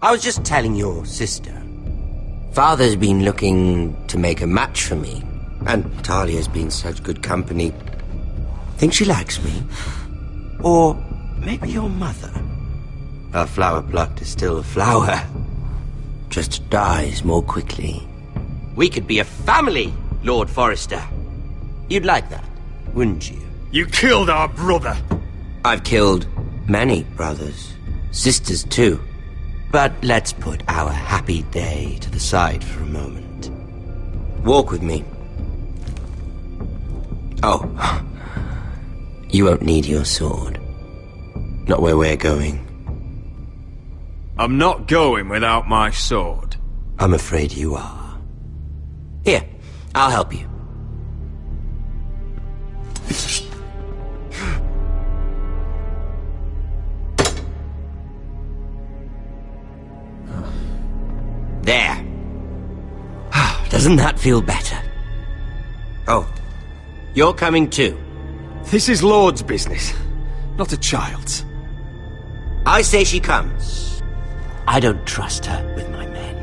I was just telling your sister. Father's been looking to make a match for me, and Talia's been such good company. Think she likes me? Or maybe your mother? A flower plucked is still a flower, just dies more quickly. We could be a family, Lord Forrester. You'd like that, wouldn't you? You killed our brother! I've killed many brothers, sisters too. But let's put our happy day to the side for a moment. Walk with me. Oh, you won't need your sword. Not where we're going. I'm not going without my sword. I'm afraid you are. Here, I'll help you. There. Doesn't that feel better? Oh, you're coming too. This is Lord's business, not a child's. I say she comes. I don't trust her with my men.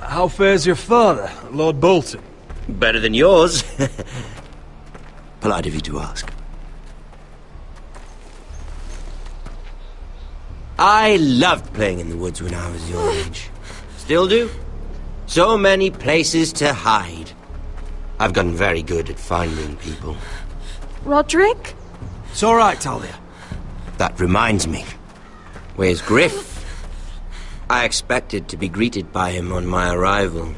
How fares your father, Lord Bolton? Better than yours. Polite of you to ask. I loved playing in the woods when I was your age. Still do. So many places to hide. I've gotten very good at finding people. Roderick? It's all right, Talia. That reminds me. Where's Griff? I expected to be greeted by him on my arrival.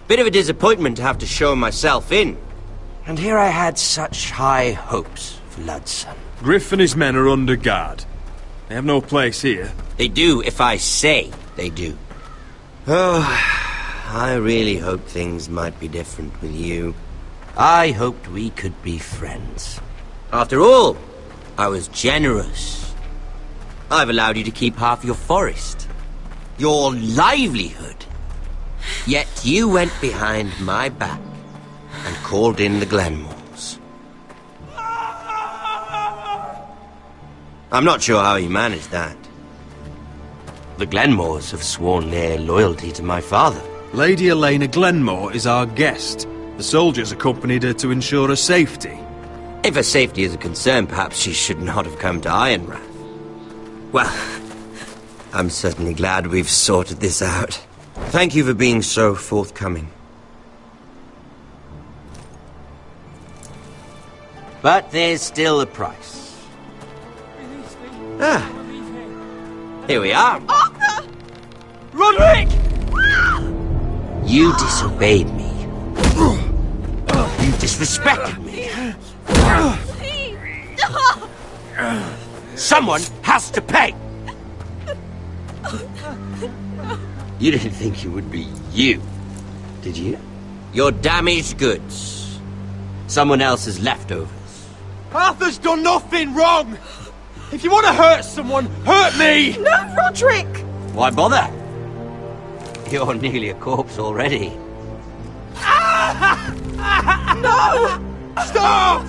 Bit of a disappointment to have to show myself in. And here I had such high hopes for Ludson. Griff and his men are under guard. They have no place here. They do if I say they do. Oh, I really hoped things might be different with you. I hoped we could be friends. After all, I was generous. I've allowed you to keep half your forest. Your livelihood. Yet you went behind my back and called in the Glenmores. I'm not sure how you managed that. The Glenmores have sworn their loyalty to my father. Lady Elena Glenmore is our guest. The soldiers accompanied her to ensure her safety. If her safety is a concern, perhaps she should not have come to Ironrath. Well, I'm certainly glad we've sorted this out. Thank you for being so forthcoming. But there's still a price. Ah, here we are. Arthur! Roderick! You disobeyed me. You disrespected me. Please! Oh. Someone has to pay! You didn't think it would be you, did you? Your damaged goods. Someone else's leftovers. Arthur's done nothing wrong! If you want to hurt someone, hurt me! No, Roderick! Why bother? You're nearly a corpse already. No! Stop!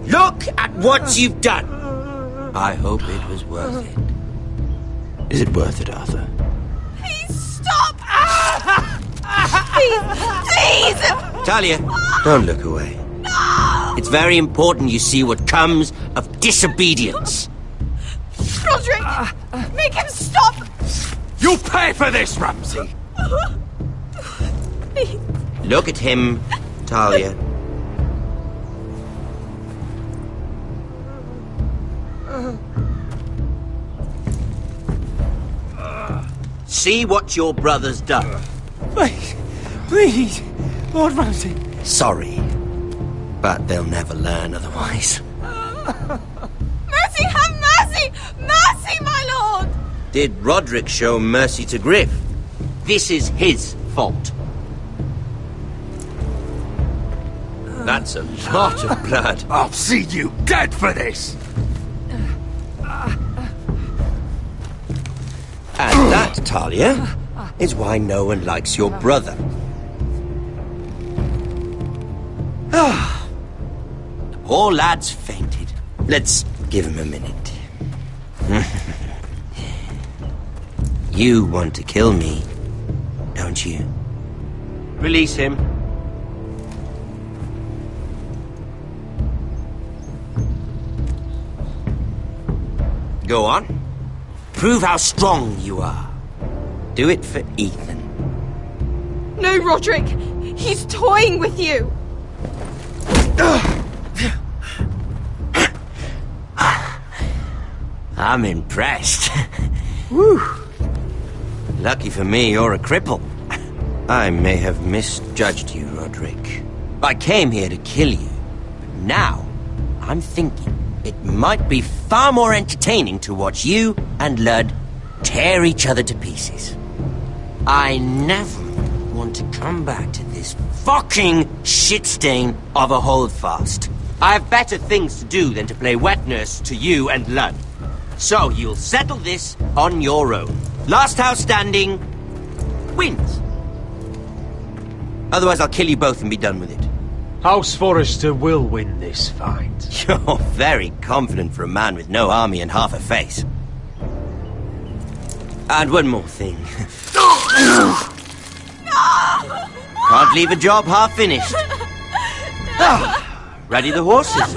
Look at what you've done! I hope it was worth it. Is it worth it, Arthur? Please stop! Please! Please! Talia, don't look away. No! It's very important you see what comes of disobedience. Roderick! Make him stop! You'll pay for this, Ramsay! Please. Look at him, Talia. See what your brother's done. Please, please, Lord Ramsay. Sorry, but they'll never learn otherwise. Mercy, have mercy! Mercy, my lord! Did Roderick show mercy to Griff? This is his fault. That's a lot of blood. I'll see you dead for this! And that, Talia, is why no one likes your brother. Ah, the poor lad's fainted. Let's give him a minute. You want to kill me, don't you? Release him. Go on. Prove how strong you are. Do it for Ethan. No, Roderick! He's toying with you! I'm impressed. Woo. Lucky for me, you're a cripple. I may have misjudged you, Roderick. I came here to kill you, but now I'm thinking it might be far more entertaining to watch you and Lud tear each other to pieces. I never want to come back to this fucking shit stain of a holdfast. I have better things to do than to play wet nurse to you and Lud. So you'll settle this on your own. Last house standing wins. Otherwise I'll kill you both and be done with it. House Forrester will win this fight. You're very confident for a man with no army and half a face. And one more thing. Can't leave a job half finished. Ready the horses?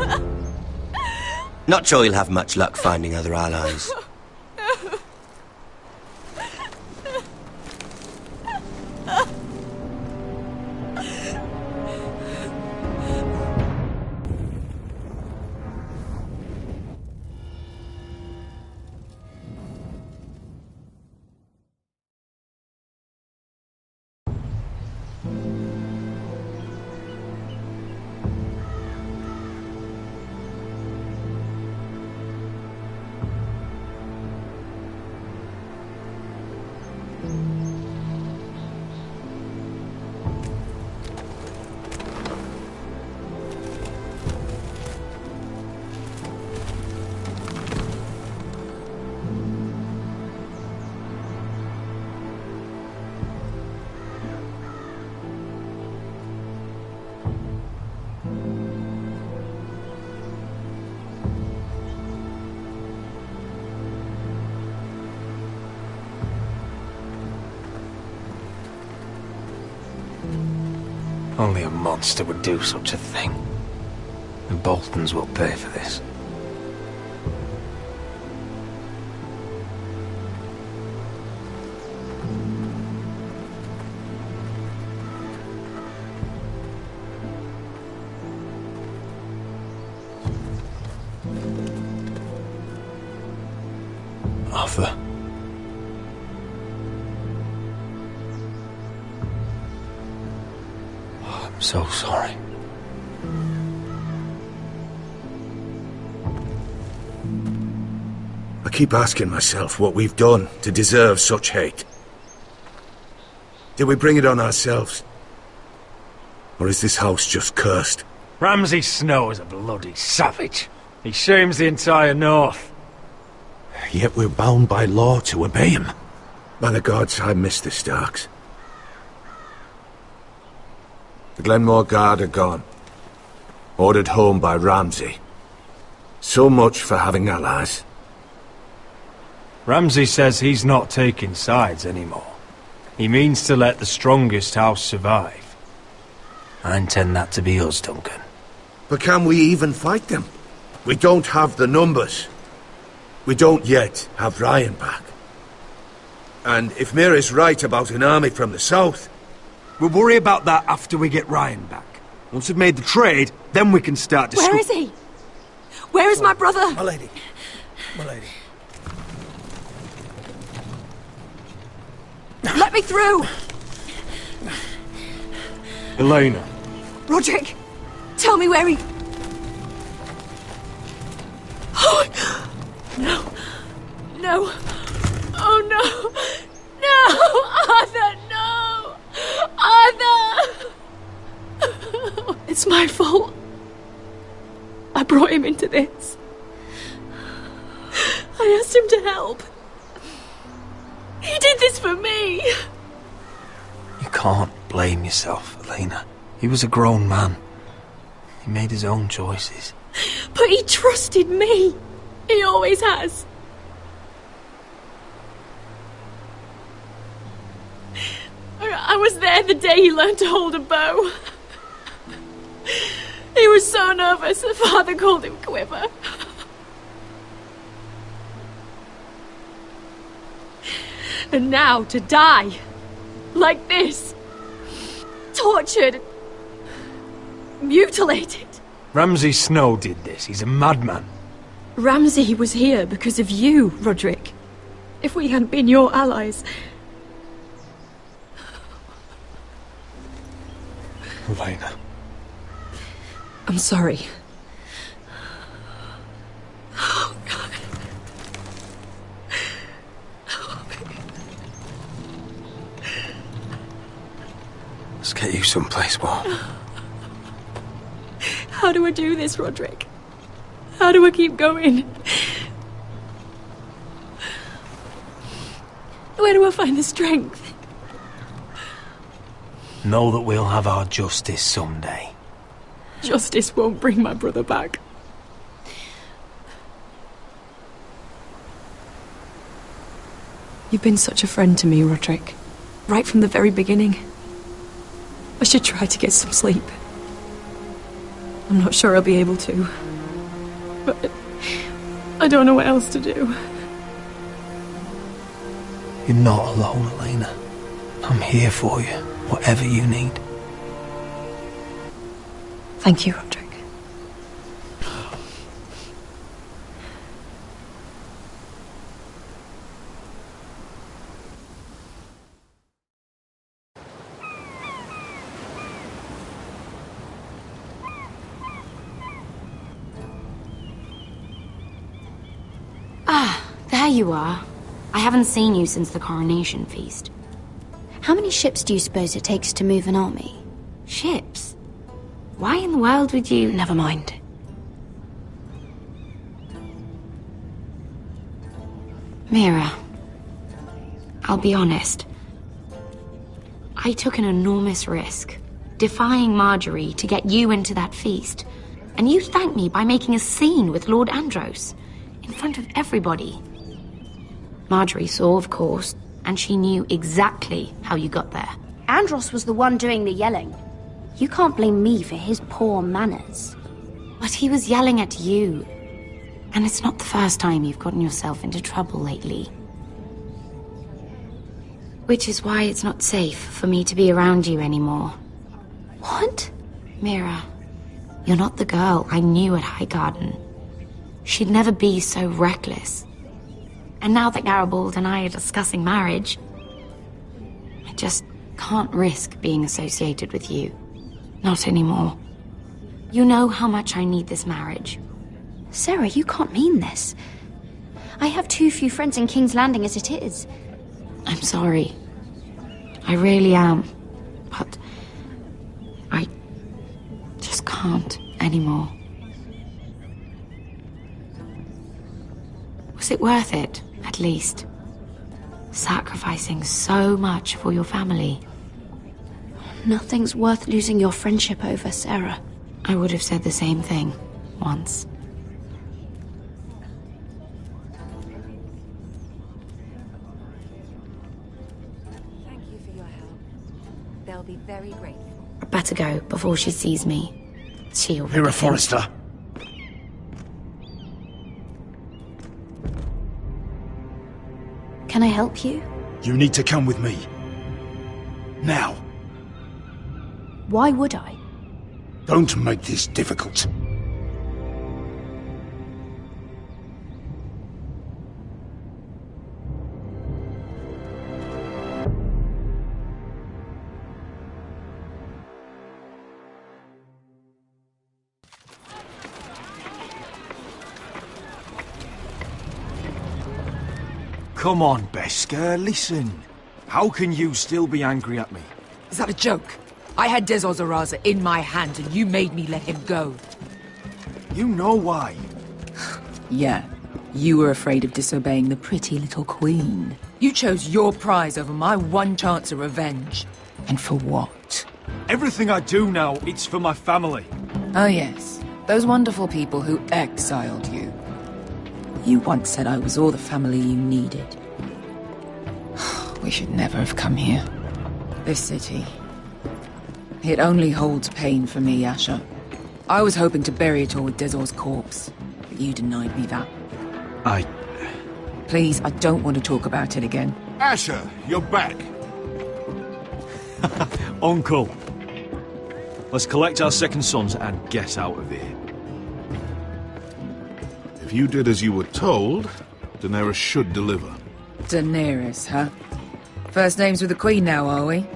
Not sure you'll have much luck finding other allies. Only a monster would do such a thing. The Boltons will pay for this. Arthur. I'm so sorry. I keep asking myself what we've done to deserve such hate. Did we bring it on ourselves? Or is this house just cursed? Ramsay Snow is a bloody savage. He shames the entire North. Yet we're bound by law to obey him. By the gods, I miss the Starks. The Glenmore Guard are gone. Ordered home by Ramsay. So much for having allies. Ramsay says he's not taking sides anymore. He means to let the strongest house survive. I intend that to be us, Duncan. But can we even fight them? We don't have the numbers. We don't yet have Ryan back. And if Mira's right about an army from the south... We'll worry about that after we get Ryan back. Once we've made the trade, then we can start discussing. Where is he? Where is my brother? My lady. My lady. Let me through! Elena. Roderick, tell me where he... Oh, no. No. Oh, no. No! Arthur, no! Arthur! It's my fault. I brought him into this. I asked him to help. He did this for me. You can't blame yourself, Elena. He was a grown man. He made his own choices. But he trusted me. He always has. I was there the day he learned to hold a bow. He was so nervous, the father called him Quiver. And now to die, like this, tortured, mutilated. Ramsay Snow did this. He's a madman. Ramsay was here because of you, Roderick. If we hadn't been your allies... Elena. I'm sorry. Oh, God. Let's get you someplace warm. How do I do this, Roderick? How do I keep going? Where do I find the strength? Know that we'll have our justice someday. Justice won't bring my brother back. You've been such a friend to me, Roderick. Right from the very beginning. I should try to get some sleep. I'm not sure I'll be able to. But I don't know what else to do. You're not alone, Elena. I'm here for you, whatever you need. Thank you, Roderick. There you are. I haven't seen you since the coronation feast. How many ships do you suppose it takes to move an army? Ships? Why in the world would you... Never mind. Mira, I'll be honest. I took an enormous risk, defying Marjorie to get you into that feast. And you thanked me by making a scene with Lord Andros, in front of everybody. Marjorie saw, of course, and she knew exactly how you got there. Andros was the one doing the yelling. You can't blame me for his poor manners. But he was yelling at you. And it's not the first time you've gotten yourself into trouble lately. Which is why it's not safe for me to be around you anymore. What? Mira, you're not the girl I knew at Highgarden. She'd never be so reckless. And now that Garibald and I are discussing marriage, I just can't risk being associated with you. Not anymore. You know how much I need this marriage. Sarah, you can't mean this. I have too few friends in King's Landing as it is. I'm sorry. I really am. But I just can't anymore. Was it worth it, at least? Sacrificing so much for your family. Nothing's worth losing your friendship over, Sarah. I would have said the same thing once. Thank you for your help. They'll be very grateful. I'd better go before she sees me. She already Mira thinks- Forrester. Can I help you? You need to come with me. Now. Why would I? Don't make this difficult. Come on, Beskar, listen. How can you still be angry at me? Is that a joke? I had Des Ozaraza in my hands and you made me let him go. You know why. Yeah, you were afraid of disobeying the pretty little queen. You chose your prize over my one chance of revenge. And for what? Everything I do now, it's for my family. Oh yes, those wonderful people who exiled you. You once said I was all the family you needed. We should never have come here. This city. It only holds pain for me, Asher. I was hoping to bury it all with Dezor's corpse, but you denied me that. Please, I don't want to talk about it again. Asher, you're back. Uncle. Let's collect our second sons and get out of here. If you did as you were told, Daenerys should deliver. Daenerys, huh? First names with the Queen now, are we?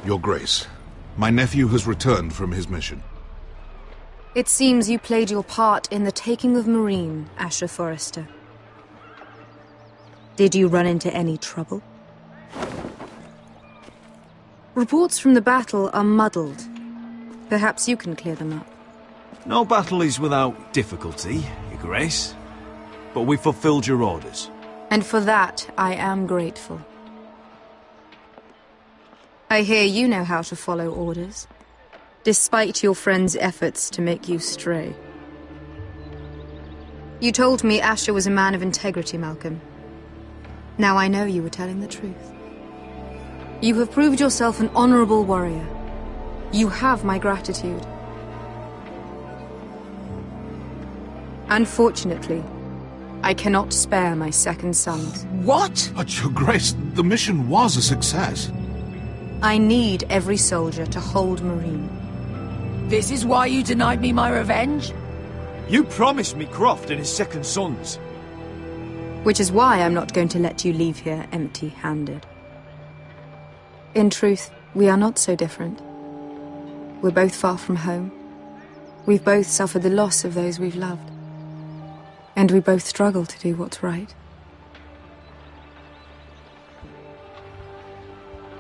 Your Grace, my nephew has returned from his mission. It seems you played your part in the taking of Marine, Asher Forrester. Did you run into any trouble? Reports from the battle are muddled. Perhaps you can clear them up. No battle is without difficulty, Your Grace. But we fulfilled your orders. And for that, I am grateful. I hear you know how to follow orders, despite your friend's efforts to make you stray. You told me Asher was a man of integrity, Malcolm. Now I know you were telling the truth. You have proved yourself an honorable warrior. You have my gratitude. Unfortunately, I cannot spare my second sons. What? But, Your Grace, the mission was a success. I need every soldier to hold Marine. This is why you denied me my revenge? You promised me Croft and his second sons. Which is why I'm not going to let you leave here empty-handed. In truth, we are not so different. We're both far from home. We've both suffered the loss of those we've loved. And we both struggle to do what's right.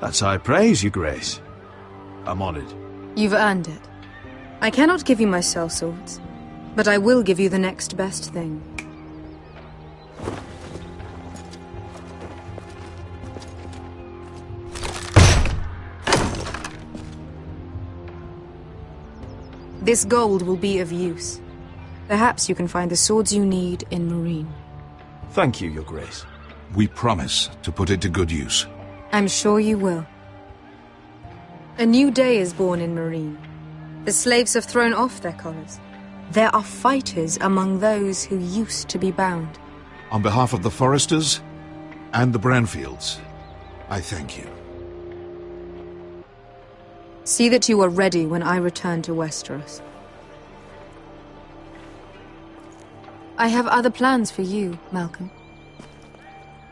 That's high praise, Your Grace. I'm honored. You've earned it. I cannot give you my sellswords, but I will give you the next best thing. This gold will be of use. Perhaps you can find the swords you need in Marine. Thank you, Your Grace. We promise to put it to good use. I'm sure you will. A new day is born in Marine. The slaves have thrown off their collars. There are fighters among those who used to be bound. On behalf of the Forresters and the Branfields, I thank you. See that you are ready when I return to Westeros. I have other plans for you, Malcolm.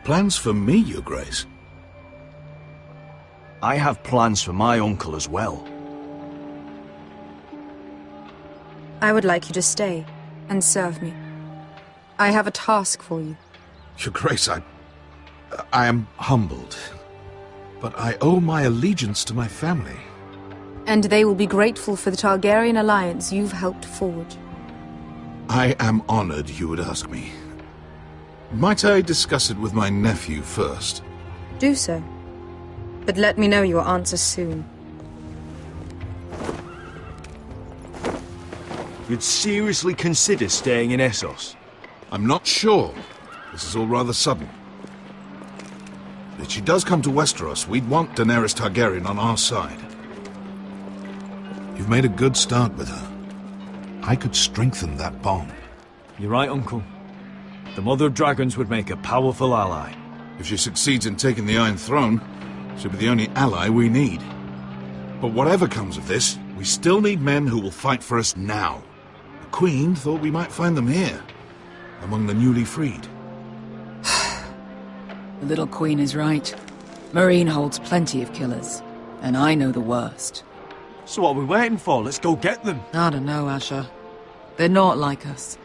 Plans for me, Your Grace? I have plans for my uncle as well. I would like you to stay and serve me. I have a task for you. Your Grace, I am humbled, but I owe my allegiance to my family. And they will be grateful for the Targaryen alliance you've helped forge. I am honored you would ask me. Might I discuss it with my nephew first? Do so. But let me know your answer soon. You'd seriously consider staying in Essos? I'm not sure. This is all rather sudden. If she does come to Westeros, we'd want Daenerys Targaryen on our side. You've made a good start with her. I could strengthen that bond. You're right, Uncle. The Mother of Dragons would make a powerful ally. If she succeeds in taking the Iron Throne, she'll be the only ally we need. But whatever comes of this, we still need men who will fight for us now. The Queen thought we might find them here, among the newly freed. The little Queen is right. Marine holds plenty of killers, and I know the worst. So what are we waiting for? Let's go get them. I don't know, Asher. They're not like us.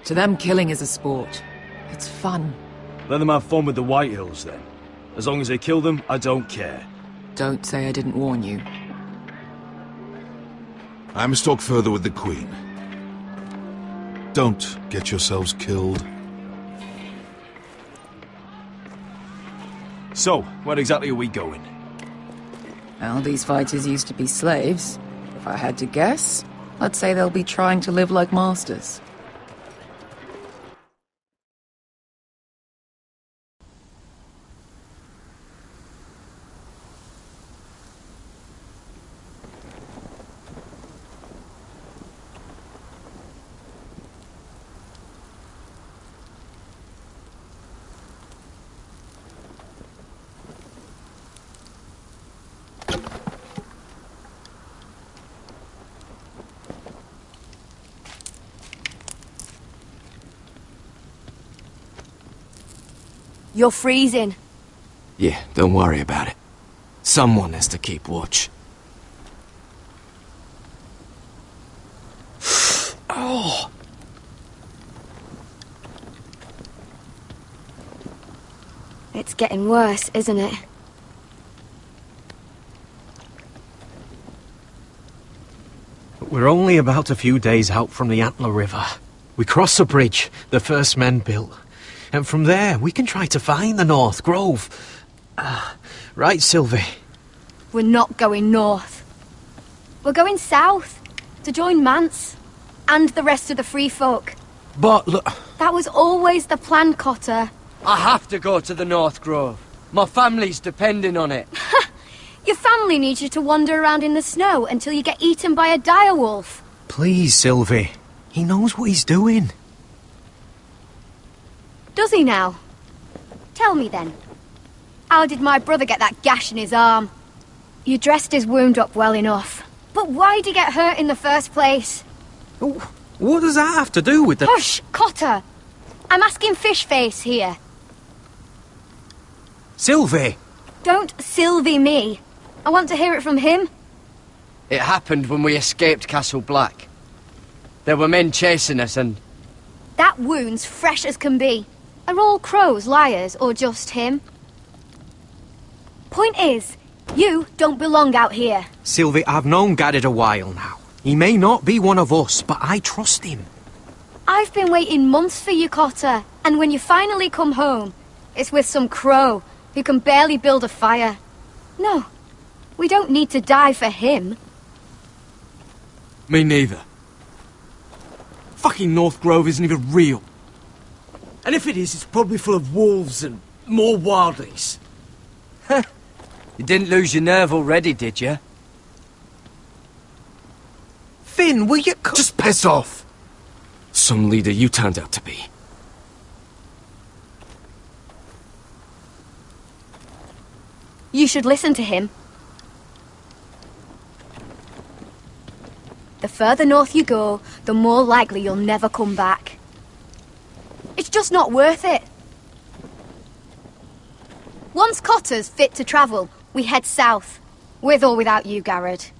To them, killing is a sport. It's fun. Let them have fun with the White Hills, then. As long as they kill them, I don't care. Don't say I didn't warn you. I must talk further with the Queen. Don't get yourselves killed. So, where exactly are we going? Well, these fighters used to be slaves. If I had to guess, I'd say they'll be trying to live like masters. You're freezing. Yeah, don't worry about it. Someone has to keep watch. Oh! It's getting worse, isn't it? We're only about a few days out from the Antler River. We cross the bridge the first men built. And from there, we can try to find the North Grove. Right, Sylvie? We're not going north. We're going south, to join Mance, and the rest of the Free Folk. But look... That was always the plan, Cotter. I have to go to the North Grove. My family's depending on it. Your family needs you to wander around in the snow until you get eaten by a direwolf. Please, Sylvie. He knows what he's doing. Does he now? Tell me then. How did my brother get that gash in his arm? You dressed his wound up well enough. But why'd he get hurt in the first place? What does that have to do with the... Hush, Cotter! I'm asking Fishface here. Sylvie! Don't Sylvie me. I want to hear it from him. It happened when we escaped Castle Black. There were men chasing us and... That wound's fresh as can be. Are all crows liars, or just him? Point is, you don't belong out here. Sylvie, I've known Garrett a while now. He may not be one of us, but I trust him. I've been waiting months for you, Cotter, and when you finally come home, it's with some crow who can barely build a fire. No, we don't need to die for him. Me neither. Fucking North Grove isn't even real. And if it is, it's probably full of wolves and more wildlies. You didn't lose your nerve already, did you? Finn, will you... Just piss off! Some leader you turned out to be. You should listen to him. The further north you go, the more likely you'll never come back. It's just not worth it. Once Cotter's fit to travel, we head south. With or without you, Garrett.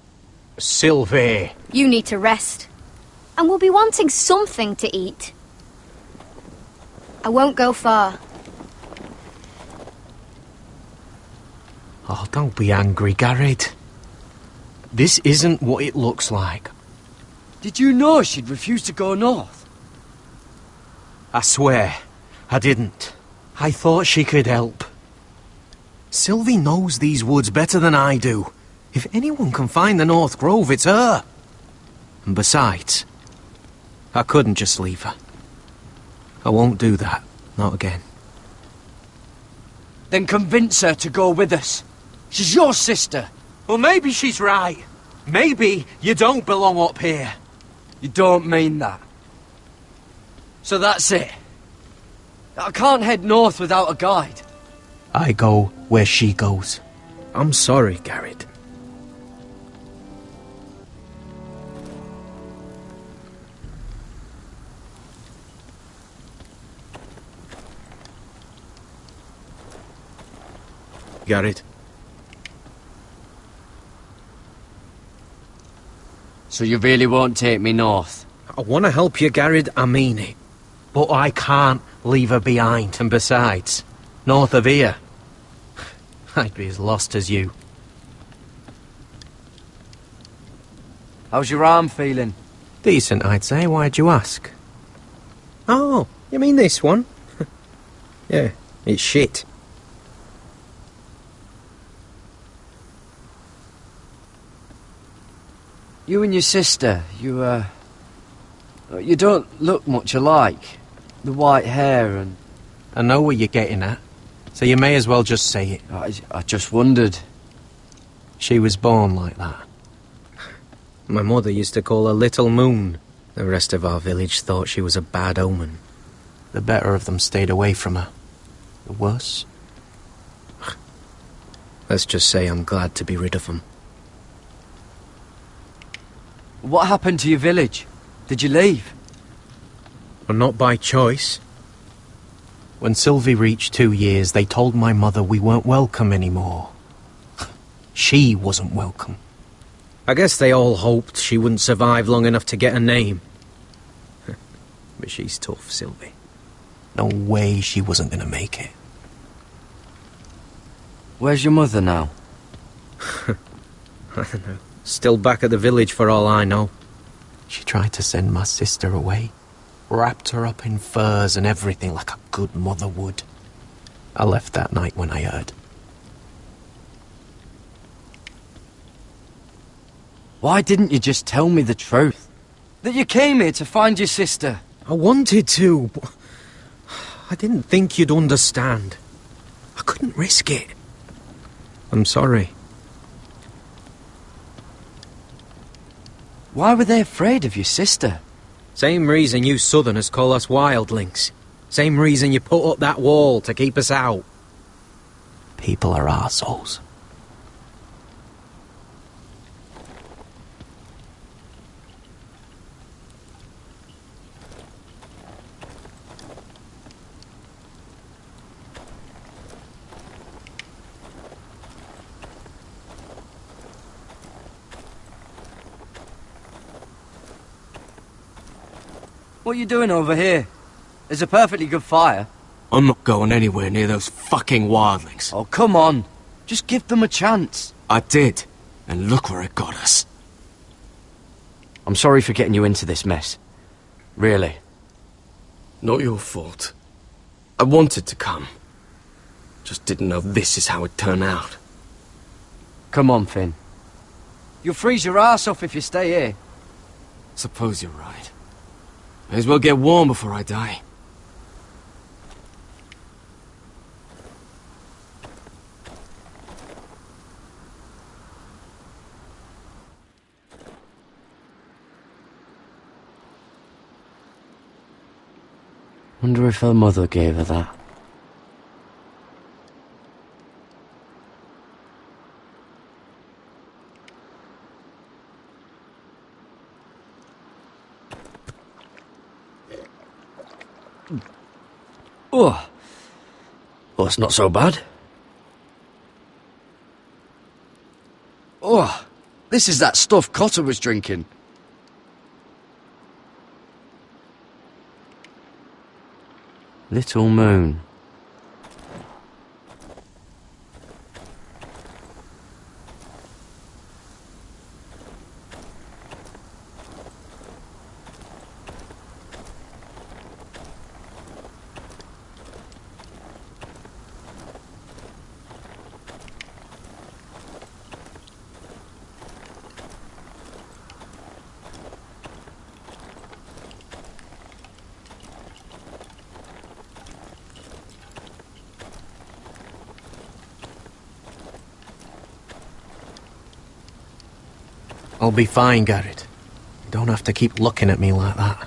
Sylvie. You need to rest. And we'll be wanting something to eat. I won't go far. Oh, don't be angry, Garrett. This isn't what it looks like. Did you know she'd refuse to go north? I swear, I didn't. I thought she could help. Sylvie knows these woods better than I do. If anyone can find the North Grove, it's her. And besides, I couldn't just leave her. I won't do that. Not again. Then convince her to go with us. She's your sister. Well, maybe she's right. Maybe you don't belong up here. You don't mean that. So that's it. I can't head north without a guide. I go where she goes. I'm sorry, Garrett. Garrett. So you really won't take me north? I want to help you, Garrett. I mean it. But I can't leave her behind. And besides, north of here, I'd be as lost as you. How's your arm feeling? Decent, I'd say. Why'd you ask? Oh, you mean this one? Yeah, it's shit. You and your sister, you don't look much alike. The white hair and... I know where you're getting at, so you may as well just say it. I just wondered. She was born like that. My mother used to call her Little Moon. The rest of our village thought she was a bad omen. The better of them stayed away from her. The worse? Let's just say I'm glad to be rid of them. What happened to your village? Did you leave? Well, not by choice. When Sylvie reached 2 years, they told my mother we weren't welcome anymore. She wasn't welcome. I guess they all hoped she wouldn't survive long enough to get a name. But she's tough, Sylvie. No way she wasn't gonna make it. Where's your mother now? I don't know. Still back at the village for all I know. She tried to send my sister away. Wrapped her up in furs and everything like a good mother would. I left that night when I heard. Why didn't you just tell me the truth? That you came here to find your sister? I wanted to, but I didn't think you'd understand. I couldn't risk it. I'm sorry. Why were they afraid of your sister? Same reason you Southerners call us wildlings. Same reason you put up that wall to keep us out. People are arseholes. What are you doing over here? There's a perfectly good fire. I'm not going anywhere near those fucking wildlings. Oh, come on. Just give them a chance. I did, and look where it got us. I'm sorry for getting you into this mess. Really. Not your fault. I wanted to come. Just didn't know this is how it'd turn out. Come on, Finn. You'll freeze your ass off if you stay here. Suppose you're right. May as well get warm before I die. Wonder if her mother gave her that. Oh, well, it's not so bad. Oh, this is that stuff Cotter was drinking. Little Moon. I'll be fine, Garrett. You don't have to keep looking at me like that.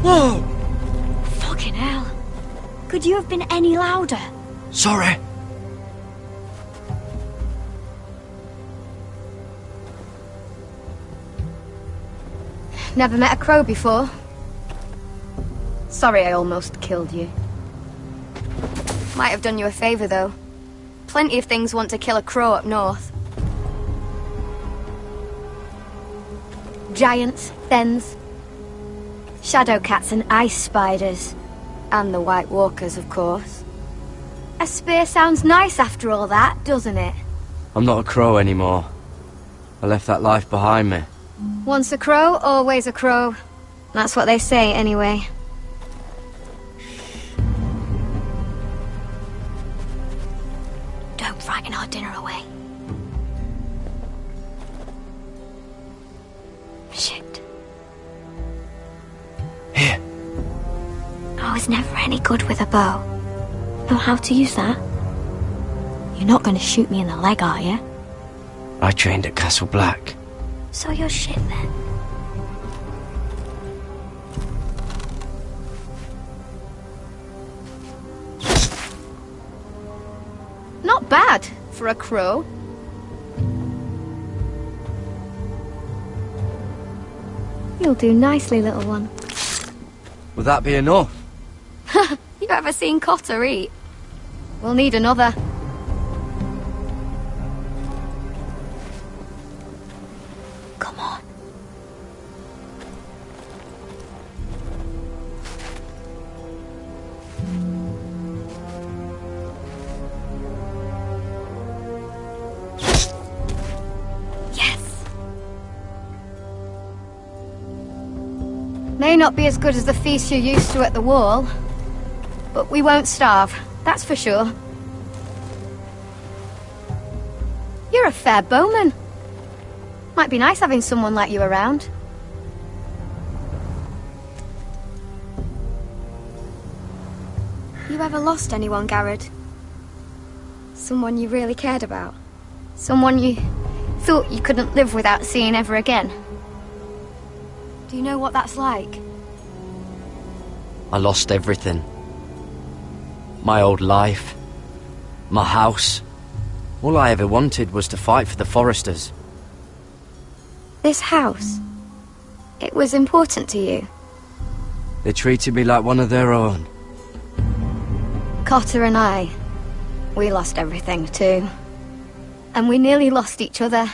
Whoa! Fucking hell. Could you have been any louder? Sorry. Never met a crow before. Sorry I almost killed you. Might have done you a favour, though. Plenty of things want to kill a crow up north. Giants, thens, shadow cats and ice spiders. And the White Walkers, of course. A spear sounds nice after all that, doesn't it? I'm not a crow anymore. I left that life behind me. Once a crow, always a crow. That's what they say, anyway. Don't frighten our dinner away. Shit. Here. I was never any good with a bow. Know how to use that? You're not going to shoot me in the leg, are you? I trained at Castle Black. So you're shit then. Not bad for a crow. You'll do nicely, little one. Will that be enough? You ever seen Cotter eat? We'll need another. Come on. Yes. May not be as good as the feast you're used to at the wall, but we won't starve, that's for sure. You're a fair bowman. Might be nice having someone like you around. You ever lost anyone, Garrett? Someone you really cared about? Someone you thought you couldn't live without seeing ever again? Do you know what that's like? I lost everything. My old life. My house. All I ever wanted was to fight for the Foresters. This house, it was important to you? They treated me like one of their own. Cotter and I, we lost everything too. And we nearly lost each other.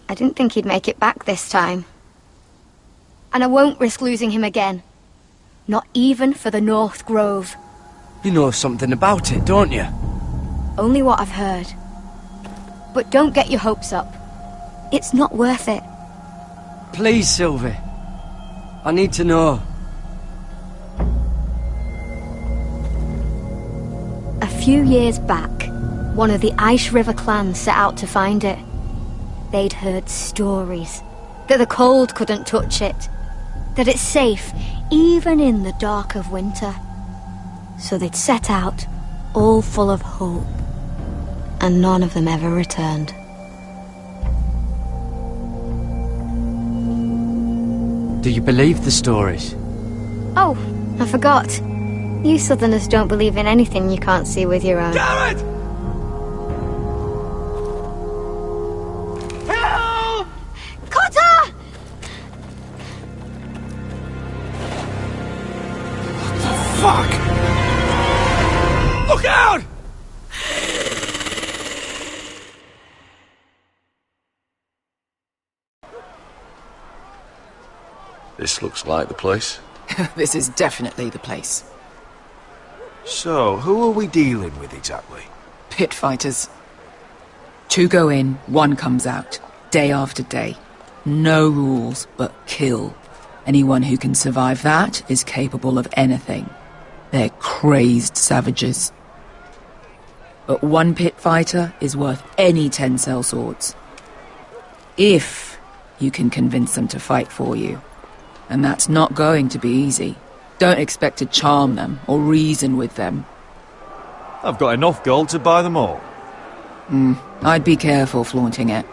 I didn't think he'd make it back this time. And I won't risk losing him again. Not even for the North Grove. You know something about it, don't you? Only what I've heard. But don't get your hopes up. It's not worth it. Please, Sylvie. I need to know. A few years back, one of the Ice River clans set out to find it. They'd heard stories that the cold couldn't touch it, that it's safe even in the dark of winter. So they'd set out, all full of hope, and none of them ever returned. Do you believe the stories? Oh, I forgot. You Southerners don't believe in anything you can't see with your eyes. Garrett! Help! Cotter! Fuck! Look out! This looks like the place. This is definitely the place. So, who are we dealing with exactly? Pit fighters. 2 go in, 1 comes out. Day after day. No rules, but kill. Anyone who can survive that is capable of anything. They're crazed savages. But 1 pit fighter is worth any 10 sellswords. If you can convince them to fight for you. And that's not going to be easy. Don't expect to charm them or reason with them. I've got enough gold to buy them all. I'd be careful flaunting it.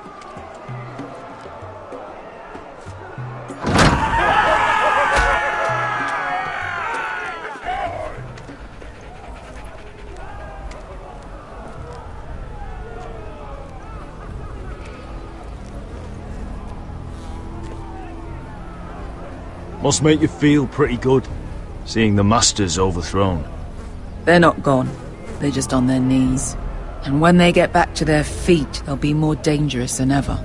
Must make you feel pretty good, seeing the Masters overthrown. They're not gone. They're just on their knees. And when they get back to their feet, they'll be more dangerous than ever.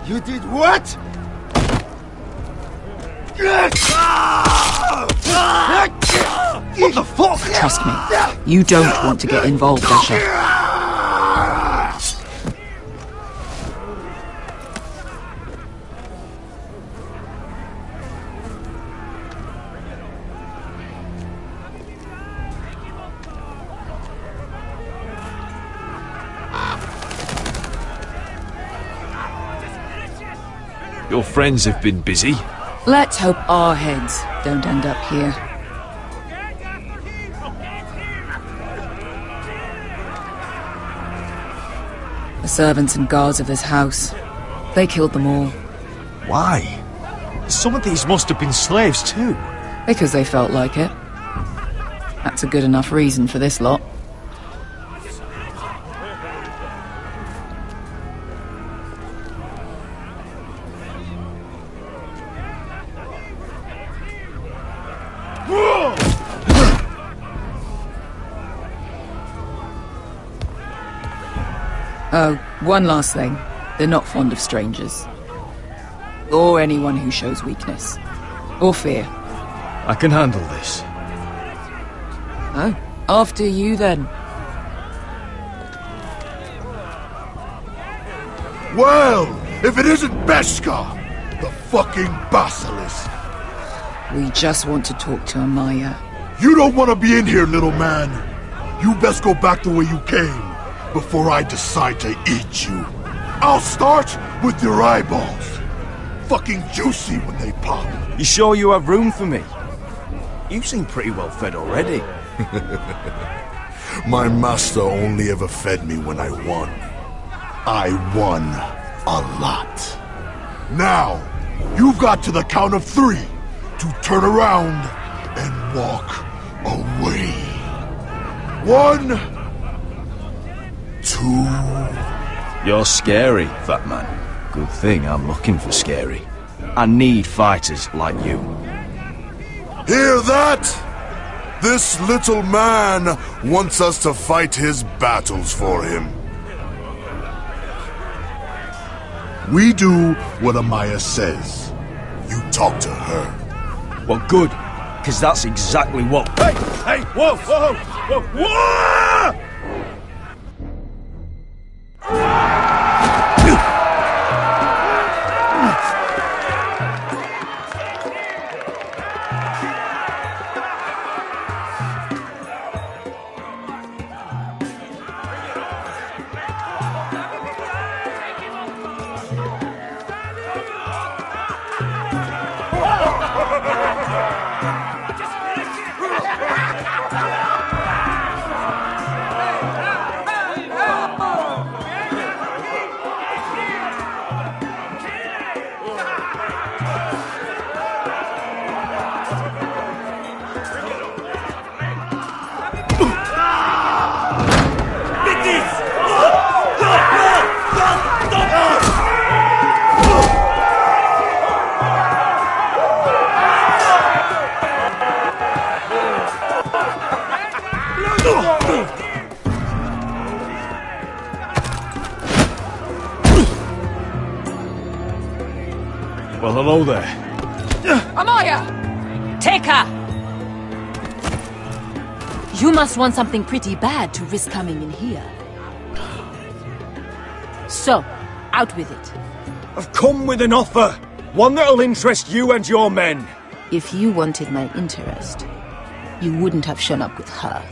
You did what? What the fuck? Trust me, you don't want to get involved, Asher. Your friends have been busy. Let's hope our heads don't end up here. The servants and guards of this house, they killed them all. Why? Some of these must have been slaves too. Because they felt like it. That's a good enough reason for this lot. Oh, one last thing. They're not fond of strangers. Or anyone who shows weakness. Or fear. I can handle this. Oh, after you then. Well, if it isn't Beskar, the fucking basilisk. We just want to talk to Amaya. You don't want to be in here, little man. You best go back the way you came before I decide to eat you. I'll start with your eyeballs. Fucking juicy when they pop. You sure you have room for me? You seem pretty well fed already. My master only ever fed me when I won. I won a lot. Now, you've got to the count of 3 to turn around and walk away. 1, 2... You're scary, fat man. Good thing I'm looking for scary. I need fighters like you. Hear that? This little man wants us to fight his battles for him. We do what Amaya says. You talk to her. Well, good, because that's exactly what... Hey! Whoa! Whoa! Whoa! Well, hello there. Amaya! Take her! You must want something pretty bad to risk coming in here. So, out with it. I've come with an offer. One that'll interest you and your men. If you wanted my interest, you wouldn't have shown up with her.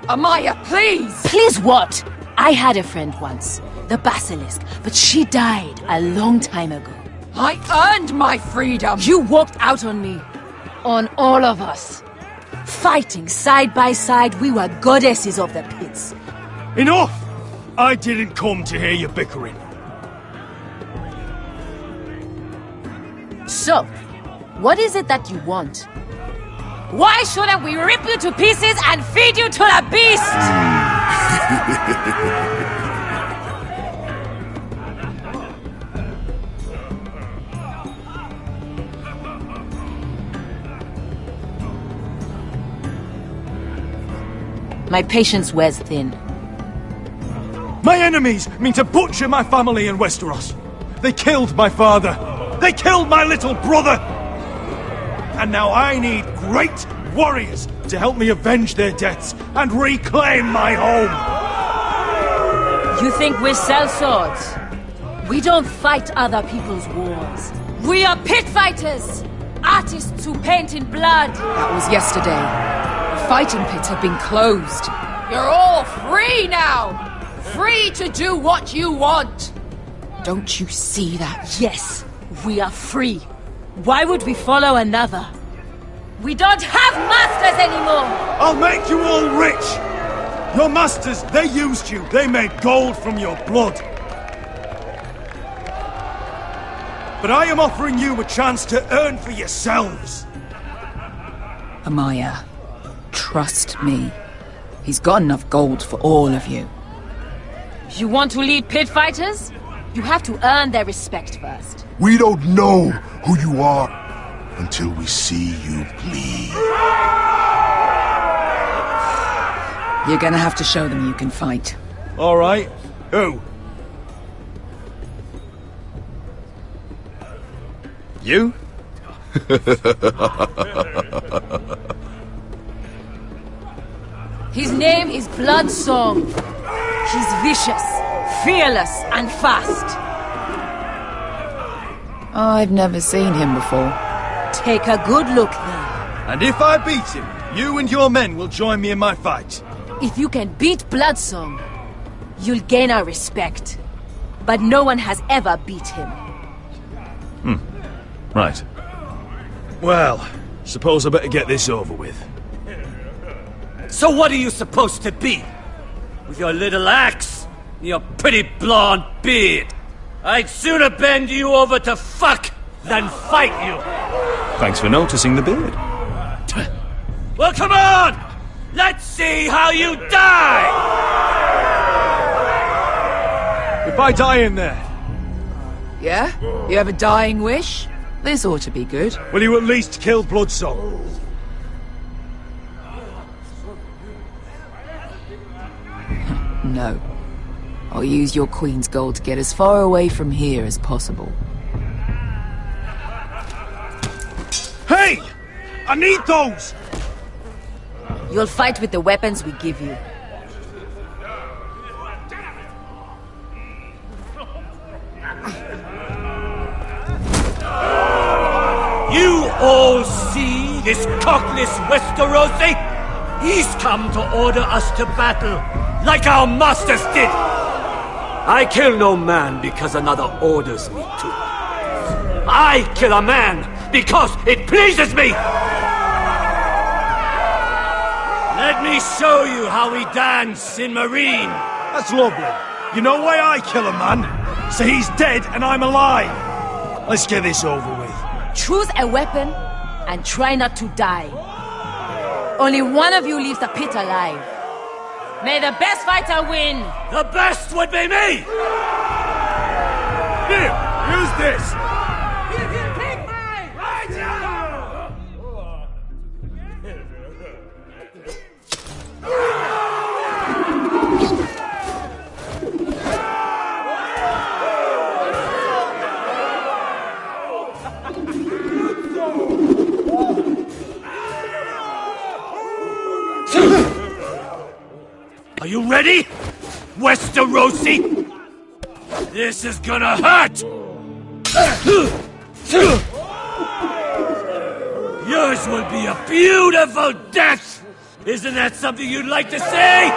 Amaya, please! Please what? I had a friend once, the Basilisk, but she died a long time ago. I earned my freedom! You walked out on me. On all of us. Fighting side by side, we were goddesses of the pits. Enough! I didn't come to hear you bickering. So, What is it that you want? Why shouldn't we rip you to pieces and feed you to the beast? My patience wears thin. My enemies mean to butcher my family in Westeros. They killed my father. They killed my little brother. And now I need great warriors to help me avenge their deaths and reclaim my home. You think we sell swords? We don't fight other people's wars. We are pit fighters! Artists who paint in blood! That was yesterday. The fighting pits have been closed. You're all free now! Free to do what you want! Don't you see that? Yes, we are free. Why would we follow another? We don't have masters anymore! I'll make you all rich! Your masters, they used you. They made gold from your blood. But I am offering you a chance to earn for yourselves. Amaya, trust me. He's got enough gold for all of you. You want to lead pit fighters? You have to earn their respect first. We don't know who you are until we see you bleed. You're gonna have to show them you can fight. All right. Who? You? His name is Bloodsong. He's vicious, fearless, and fast. I've never seen him before. Take a good look then. And if I beat him, you and your men will join me in my fight. If you can beat Bloodsong, you'll gain our respect. But no one has ever beat him. Right. Well, suppose I better get this over with. So what are you supposed to be? With your little axe and your pretty blonde beard? I'd sooner bend you over to fuck than fight you. Thanks for noticing the beard. Well, come on! Let's see how you die! If I die in there... Yeah? You have a dying wish? This ought to be good. Will you at least kill Bloodsong? No. I'll use your queen's gold to get as far away from here as possible. Hey! I need those! You'll fight with the weapons we give you. You all see this cockless Westerosi? He's come to order us to battle, like our masters did. I kill no man because another orders me to. I kill a man because it pleases me! Let me show you how we dance in Marine. That's lovely. You know why I kill a man? So he's dead and I'm alive. Let's get this over with. Choose a weapon and try not to die. Only one of you leaves the pit alive. May the best fighter win! The best would be me! Here, use this! Are you ready, Westerosi? This is gonna hurt! Yours will be a beautiful death! Isn't that something you'd like to say?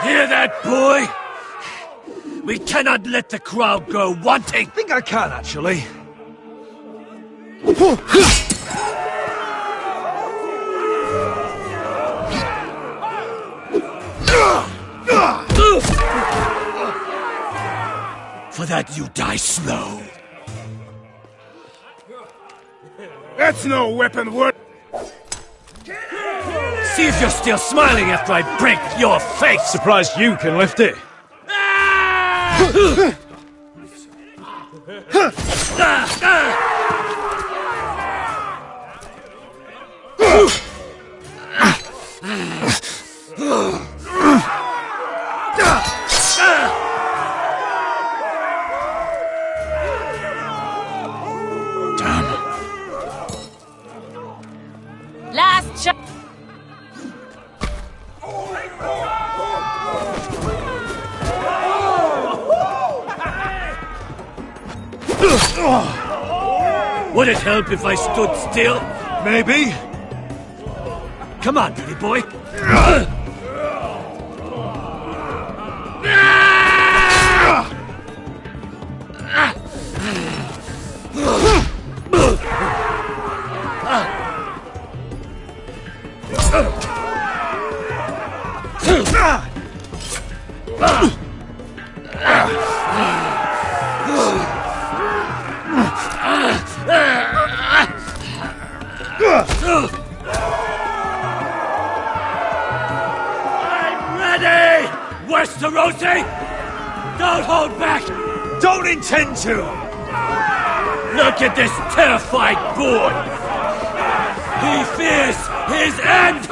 Hear that, boy? We cannot let the crowd go wanting! I think I can, actually. For that you die slow. That's no weapon worth... See if you're still smiling after I break your face! Surprised you can lift it. Last shot. Would it help if I stood still? Maybe. Come on, pretty boy. I'm ready! Westerosi! Don't hold back! Don't intend to! Look at this terrified boy! He fears his end!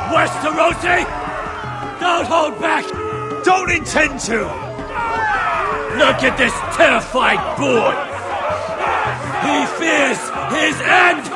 Westerosi! Don't hold back! Don't intend to! Look at this terrified boy! He fears his end!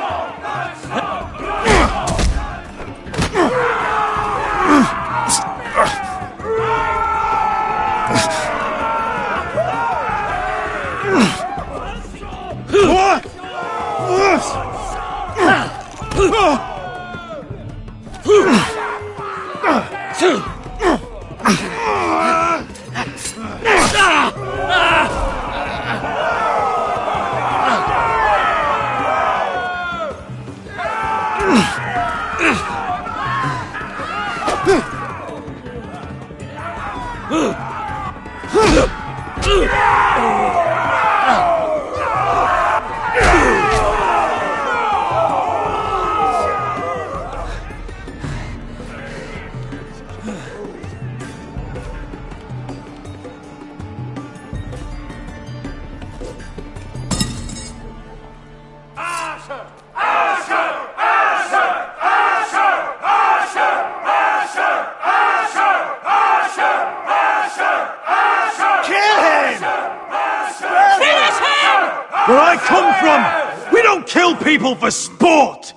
Where I come from, we don't kill people for sport!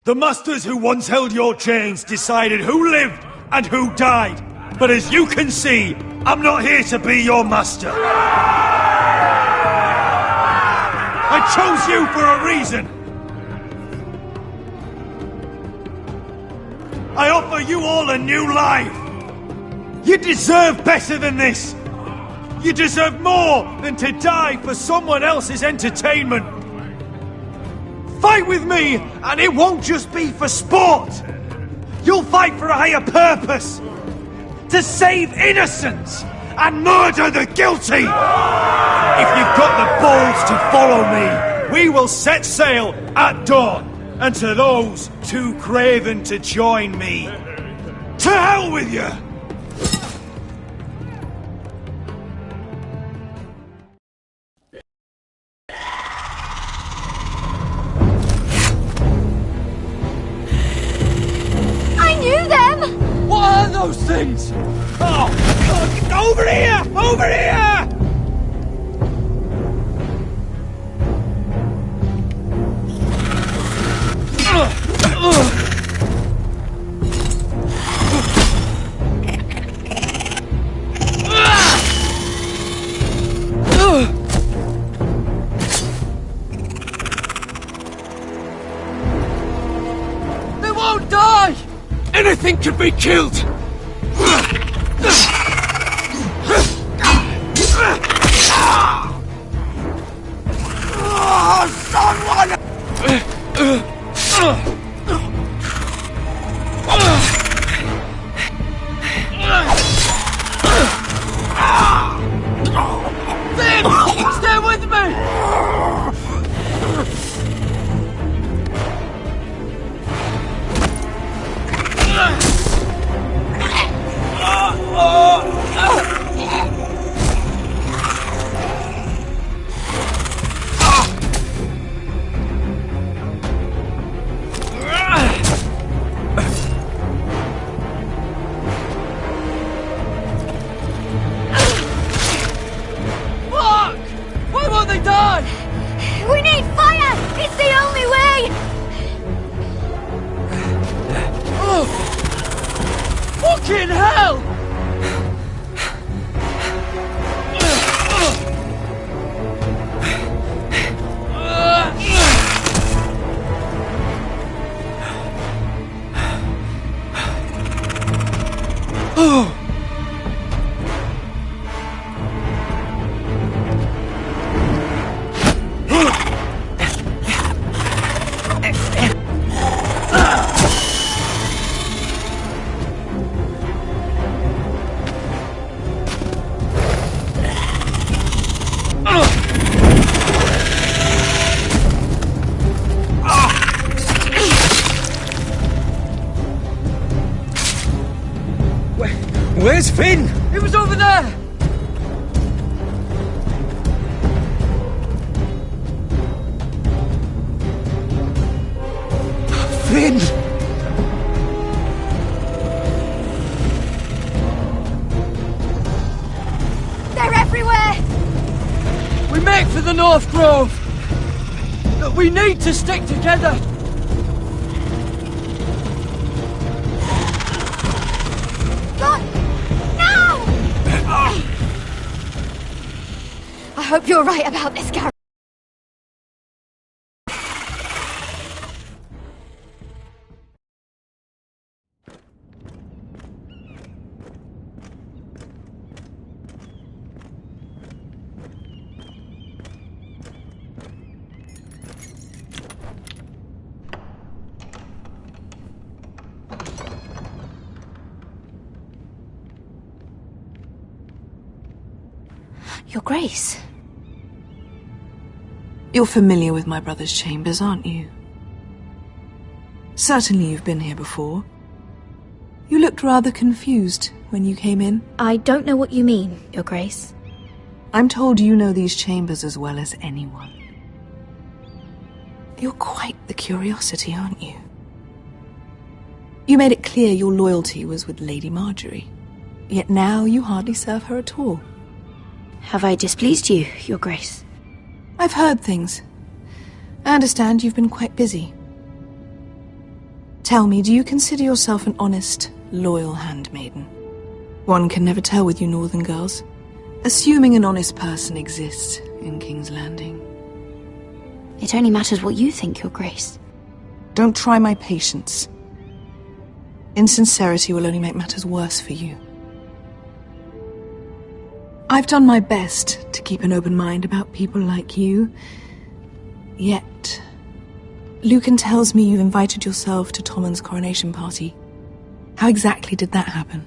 The masters who once held your chains decided who lived and who died. But as you can see, I'm not here to be your master. I chose you for a reason. I offer you all a new life. You deserve better than this. You deserve more than to die for someone else's entertainment. Fight with me, and it won't just be for sport. You'll fight for a higher purpose. To save innocents and murder the guilty. If you've got the balls to follow me, we will set sail at dawn. And to those too craven to join me, to hell with you! I knew them! What are those things? Oh, God, over here! Over here! Anything can be killed! Stay with me! Fuck! Why won't they die? We need fire! It's the only way! Oh! Fucking hell! Oh! Where's Finn? He was over there! Finn! They're everywhere! We make for the North Grove! But we need to stick together! I hope you're right about this, Gary. Your Grace. You're familiar with my brother's chambers, aren't you? Certainly you've been here before. You looked rather confused when you came in. I don't know what you mean, Your Grace. I'm told you know these chambers as well as anyone. You're quite the curiosity, aren't you? You made it clear your loyalty was with Lady Marjorie. Yet now you hardly serve her at all. Have I displeased you, Your Grace? I've heard things. I understand you've been quite busy. Tell me, do you consider yourself an honest, loyal handmaiden? One can never tell with you northern girls. Assuming an honest person exists in King's Landing. It only matters what you think, Your Grace. Don't try my patience. Insincerity will only make matters worse for you. I've done my best to keep an open mind about people like you. Yet, Lucan tells me you invited yourself to Tommen's coronation party. How exactly did that happen?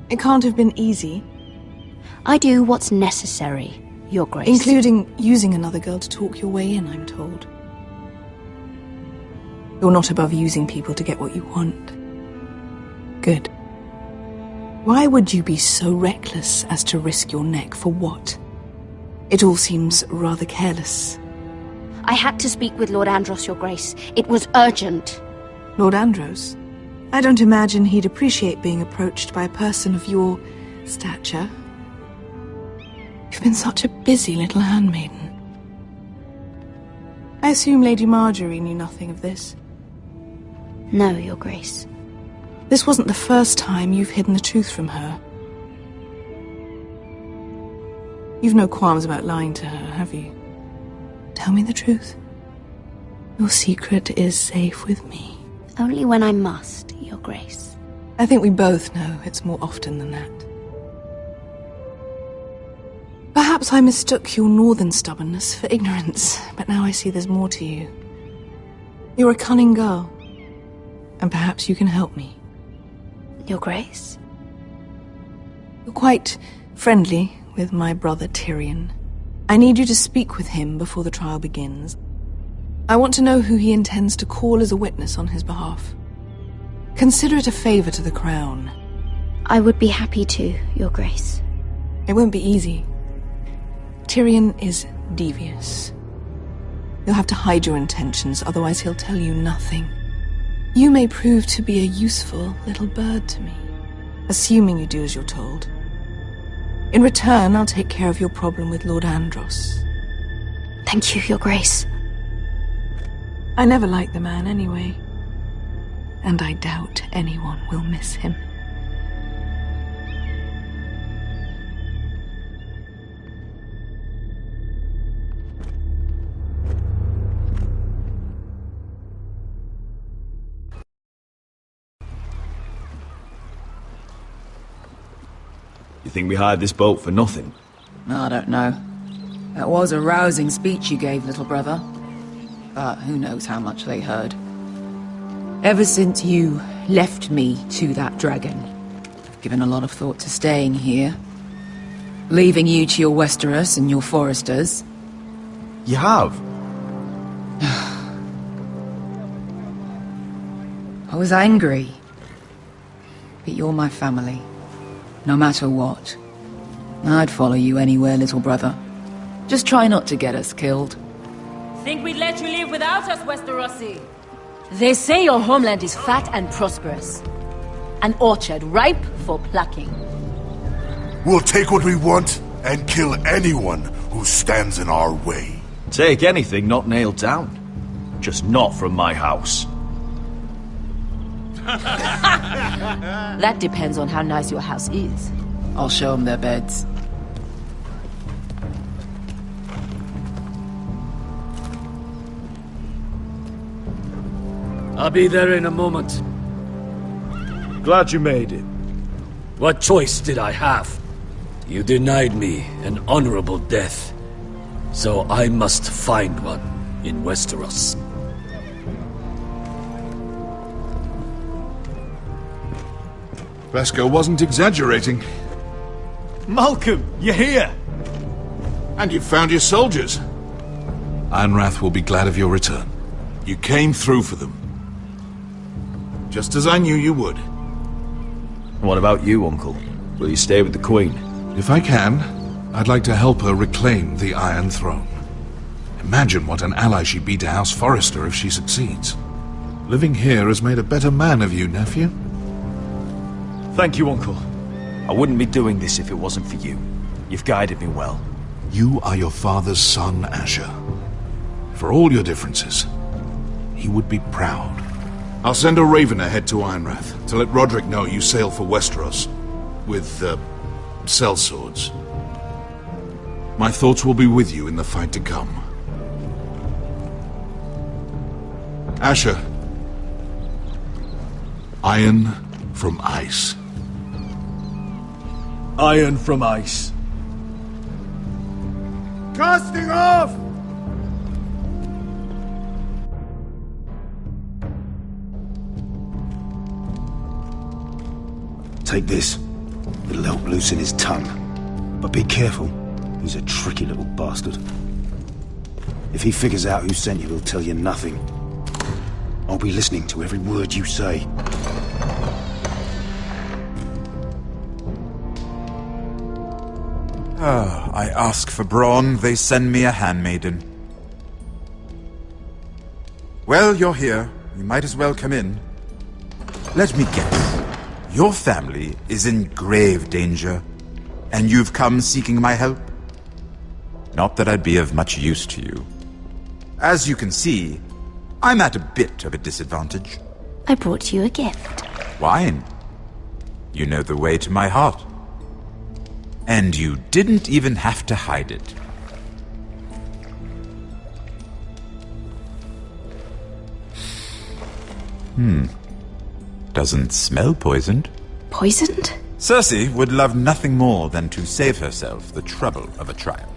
It can't have been easy. I do what's necessary, Your Grace. Including using another girl to talk your way in, I'm told. You're not above using people to get what you want. Good. Why would you be so reckless as to risk your neck for what? It all seems rather careless. I had to speak with Lord Andros, Your Grace. It was urgent. Lord Andros? I don't imagine he'd appreciate being approached by a person of your stature. You've been such a busy little handmaiden. I assume Lady Marjorie knew nothing of this. No, Your Grace. This wasn't the first time you've hidden the truth from her. You've no qualms about lying to her, have you? Tell me the truth. Your secret is safe with me. Only when I must, Your Grace. I think we both know it's more often than that. Perhaps I mistook your northern stubbornness for ignorance, but now I see there's more to you. You're a cunning girl, and perhaps you can help me. Your Grace? You're quite friendly with my brother Tyrion. I need you to speak with him before the trial begins. I want to know who he intends to call as a witness on his behalf. Consider it a favor to the crown. I would be happy to, Your Grace. It won't be easy. Tyrion is devious. You'll have to hide your intentions, otherwise he'll tell you nothing. You may prove to be a useful little bird to me, assuming you do as you're told. In return, I'll take care of your problem with Lord Andros. Thank you, Your Grace. I never liked the man anyway, and I doubt anyone will miss him. You think we hired this boat for nothing? I don't know. That was a rousing speech you gave, little brother. But who knows how much they heard. Ever since you left me to that dragon, I've given a lot of thought to staying here. Leaving you to your Westeros and your foresters. You have? I was angry. But you're my family. No matter what. I'd follow you anywhere, little brother. Just try not to get us killed. Think we'd let you live without us, Westerosi? They say your homeland is fat and prosperous. An orchard ripe for plucking. We'll take what we want and kill anyone who stands in our way. Take anything not nailed down. Just not from my house. That depends on how nice your house is. I'll show them their beds. I'll be there in a moment. Glad you made it. What choice did I have? You denied me an honorable death. So I must find one in Westeros. Vesco wasn't exaggerating. Malcolm, you're here! And you've found your soldiers. Ironrath will be glad of your return. You came through for them. Just as I knew you would. What about you, Uncle? Will you stay with the Queen? If I can, I'd like to help her reclaim the Iron Throne. Imagine what an ally she'd be to House Forrester if she succeeds. Living here has made a better man of you, nephew. Thank you, Uncle. I wouldn't be doing this if it wasn't for you. You've guided me well. You are your father's son, Asher. For all your differences, he would be proud. I'll send a raven ahead to Ironrath to let Roderick know you sail for Westeros with, sellswords. My thoughts will be with you in the fight to come. Asher. Iron from ice. Iron from ice. Casting off! Take this. It'll help loosen his tongue. But be careful. He's a tricky little bastard. If he figures out who sent you, he'll tell you nothing. I'll be listening to every word you say. I ask for brawn, they send me a handmaiden. Well, you're here. You might as well come in. Let me guess. Your family is in grave danger, and you've come seeking my help? Not that I'd be of much use to you. As you can see, I'm at a bit of a disadvantage. I brought you a gift. Wine. You know the way to my heart. And you didn't even have to hide it. Doesn't smell poisoned. Poisoned? Cersei would love nothing more than to save herself the trouble of a trial.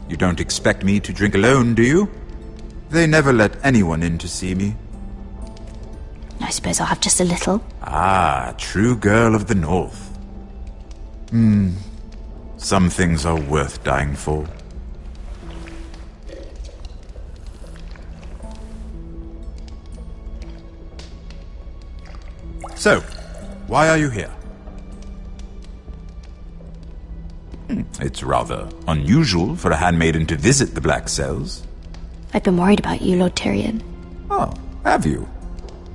You don't expect me to drink alone, do you? They never let anyone in to see me. I suppose I'll have just a little. Ah, true girl of the North. Some things are worth dying for. So, why are you here? It's rather unusual for a handmaiden to visit the Black Cells. I've been worried about you, Lord Tyrion. Oh, have you?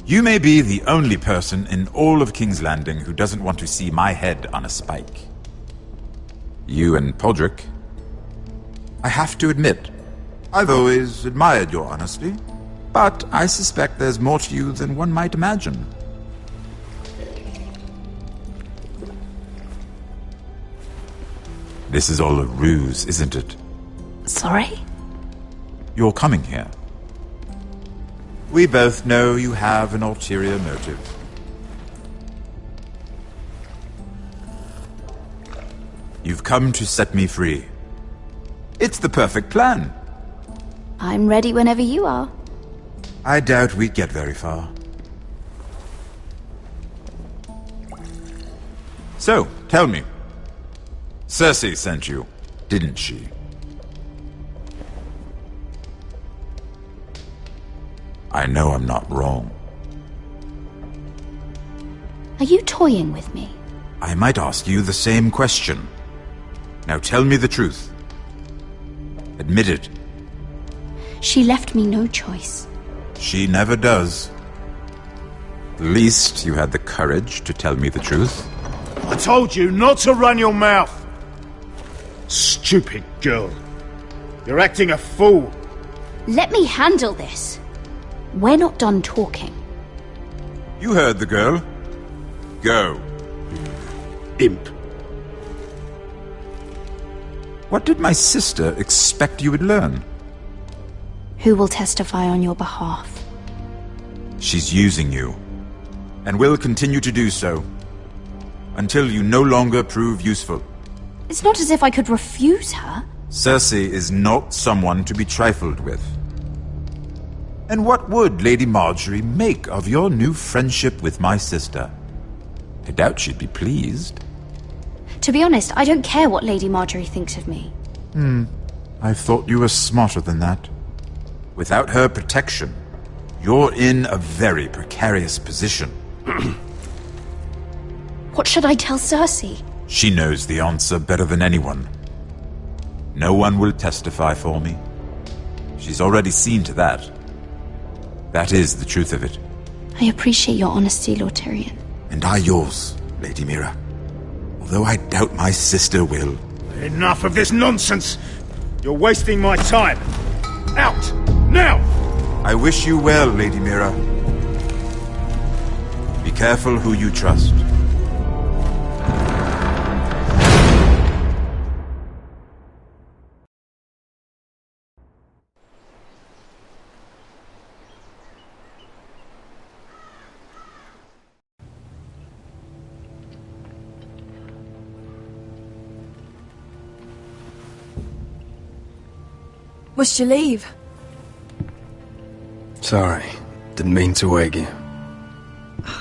You may be the only person in all of King's Landing who doesn't want to see my head on a spike. You and Podrick. I have to admit, I've always admired your honesty, but I suspect there's more to you than one might imagine. This is all a ruse, isn't it? Sorry? You're coming here. We both know you have an ulterior motive. You've come to set me free. It's the perfect plan. I'm ready whenever you are. I doubt we'd get very far. So, tell me. Cersei sent you, didn't she? I know I'm not wrong. Are you toying with me? I might ask you the same question. Now tell me the truth. Admit it. She left me no choice. She never does. At least you had the courage to tell me the truth. I told you not to run your mouth! Stupid girl. You're acting a fool. Let me handle this. We're not done talking. You heard the girl. Go. Imp. What did my sister expect you would learn? Who will testify on your behalf? She's using you, and will continue to do so, until you no longer prove useful. It's not as if I could refuse her. Cersei is not someone to be trifled with. And what would Lady Marjorie make of your new friendship with my sister? I doubt she'd be pleased. To be honest, I don't care what Lady Marjorie thinks of me. I thought you were smarter than that. Without her protection, you're in a very precarious position. What should I tell Cersei? She knows the answer better than anyone. No one will testify for me. She's already seen to that. That is the truth of it. I appreciate your honesty, Lord Tyrion. And I yours, Lady Mira. Although I doubt my sister will. Enough of this nonsense! You're wasting my time! Out! Now! I wish you well, Lady Mira. Be careful who you trust. Must you leave? Sorry, didn't mean to wake you.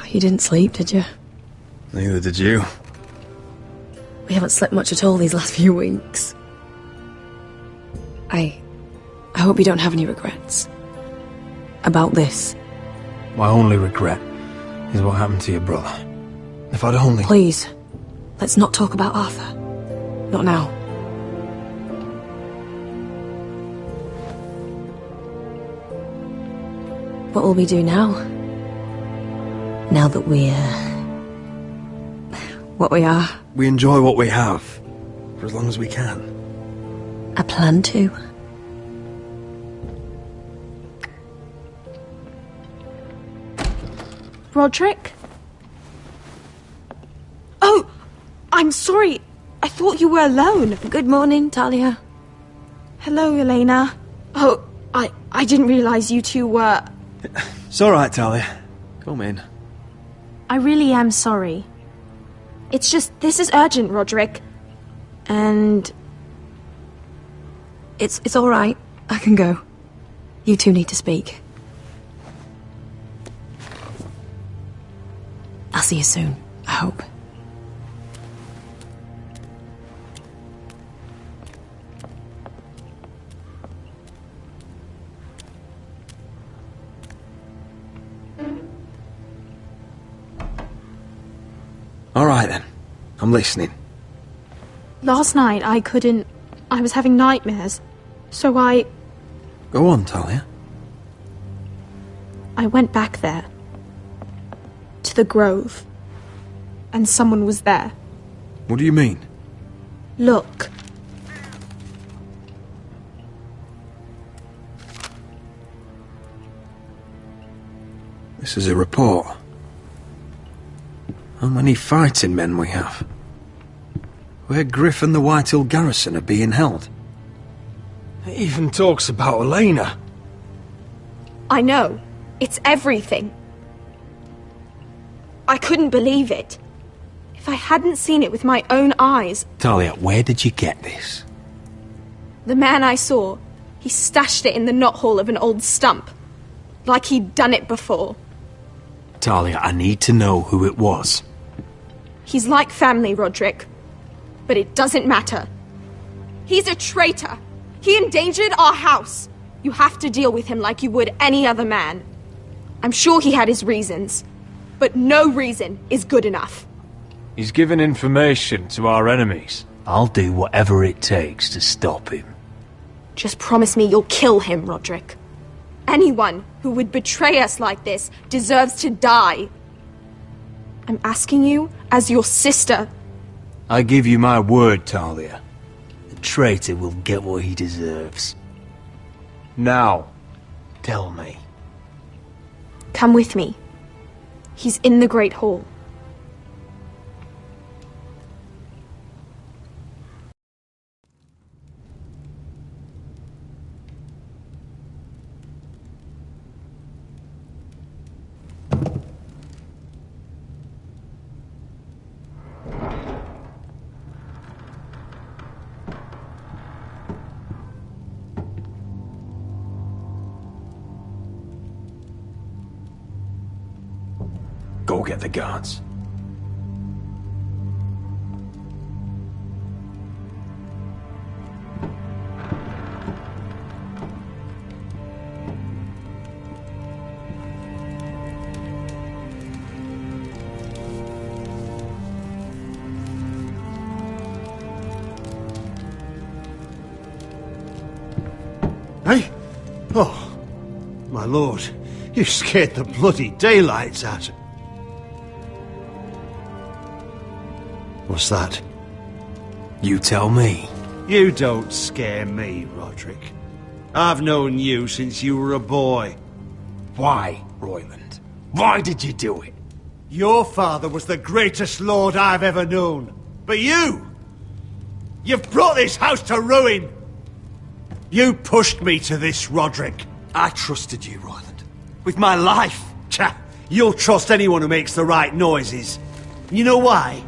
You didn't sleep, did you? Neither did you. We haven't slept much at all these last few weeks. I hope you don't have any regrets. About this. My only regret is what happened to your brother. If I'd only... Please, let's not talk about Arthur. Not now. What will we do now? Now that we're... what we are? We enjoy what we have, for as long as we can. I plan to. Roderick? Oh! I'm sorry. I thought you were alone. Good morning, Talia. Hello, Elena. Oh, I didn't realize you two were... It's alright, Talia. Come in. I really am sorry. It's just, this is urgent, Roderick. And... It's all right. I can go. You two need to speak. I'll see you soon, I hope. Alright then. I'm listening. Last night I was having nightmares. So I Go on, Talia. went back there. To the grove. And someone was there. What do you mean? Look. This is a report. How many fighting men we have? Where Griff and the Whitehill garrison are being held. It even talks about Elena. I know. It's everything. I couldn't believe it. If I hadn't seen it with my own eyes... Talia, where did you get this? The man I saw, he stashed it in the knothole of an old stump. Like he'd done it before. Talia, I need to know who it was. He's like family, Roderick. But it doesn't matter. He's a traitor. He endangered our house. You have to deal with him like you would any other man. I'm sure he had his reasons. But no reason is good enough. He's given information to our enemies. I'll do whatever it takes to stop him. Just promise me you'll kill him, Roderick. Anyone who would betray us like this deserves to die. I'm asking you as your sister. I give you my word, Talia. The traitor will get what he deserves. Now, tell me. Come with me. He's in the Great Hall. Go get the guards. Hey? Oh, my lord, you scared the bloody daylights out of... What's that? You tell me. You don't scare me, Roderick. I've known you since you were a boy. Why, Royland? Why did you do it? Your father was the greatest lord I've ever known. But you've brought this house to ruin. You pushed me to this, Roderick. I trusted you, Royland. With my life. Cha, you'll trust anyone who makes the right noises. You know why?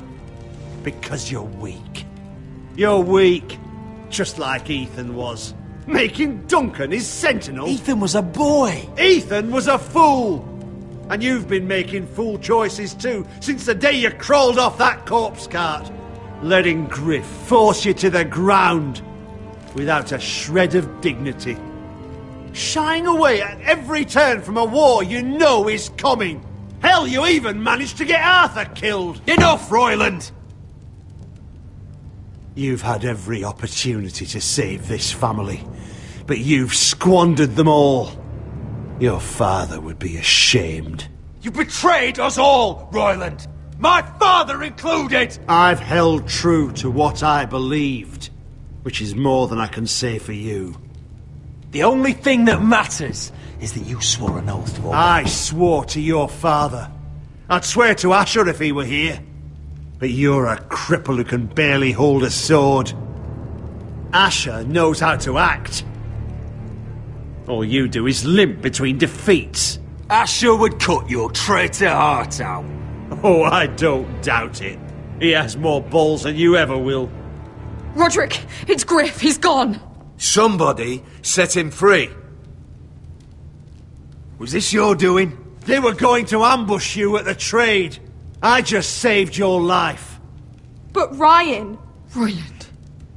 Because you're weak. You're weak. Just like Ethan was. Making Duncan his sentinel. Ethan was a boy. Ethan was a fool. And you've been making fool choices too, since the day you crawled off that corpse cart. Letting Griff force you to the ground. Without a shred of dignity. Shying away at every turn from a war you know is coming. Hell, you even managed to get Arthur killed. Enough, Royland! You've had every opportunity to save this family, but you've squandered them all. Your father would be ashamed. You betrayed us all, Royland! My father included! I've held true to what I believed, which is more than I can say for you. The only thing that matters is that you swore an oath to obey. I swore to your father. I'd swear to Asher if he were here. But you're a cripple who can barely hold a sword. Asher knows how to act. All you do is limp between defeats. Asher would cut your traitor heart out. Oh, I don't doubt it. He has more balls than you ever will. Roderick, it's Griff. He's gone. Somebody set him free. Was this your doing? They were going to ambush you at the trade. I just saved your life. But Ryan... Royland,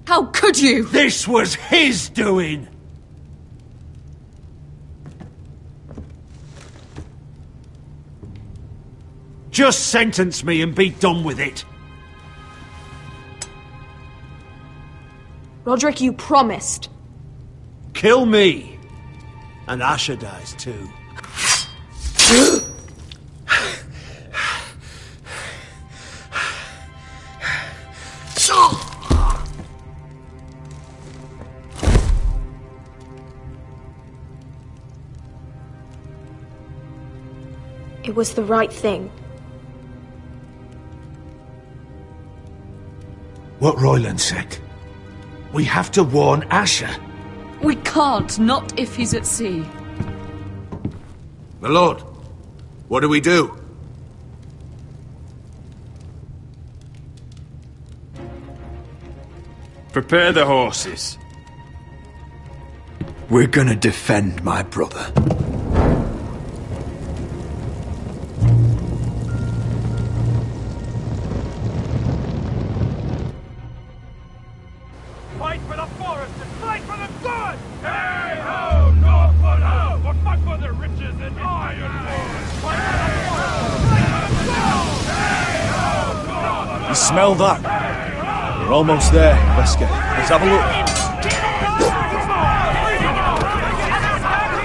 how could you? This was his doing. Just sentence me and be done with it. Roderick, you promised. Kill me. And Asher dies too. It was the right thing. What Royland said. We have to warn Asher. We can't, not if he's at sea. My lord, what do we do? Prepare the horses. We're gonna defend my brother. Fight for the forest and fight for the good! Hey ho, Northwood ho! Or fight for the riches and ironwood! Fight for the forest! Fight for the gold! Hey ho, Northwood! You smell that? We're almost there, Wesker. Let's have a look.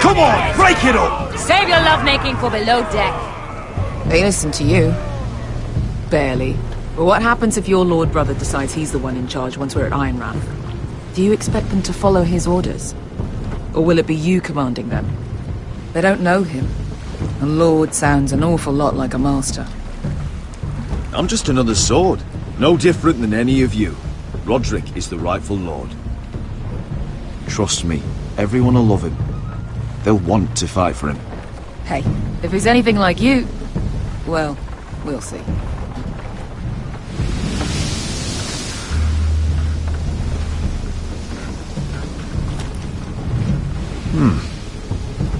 Come on, break it up! Save your lovemaking for below deck. They listen to you. Barely. But what happens if your lord brother decides he's the one in charge once we're at Ironrath? Do you expect them to follow his orders? Or will it be you commanding them? They don't know him. A lord sounds an awful lot like a master. I'm just another sword. No different than any of you. Roderick is the rightful lord. Trust me, everyone will love him. They'll want to fight for him. Hey, if he's anything like you, well, we'll see.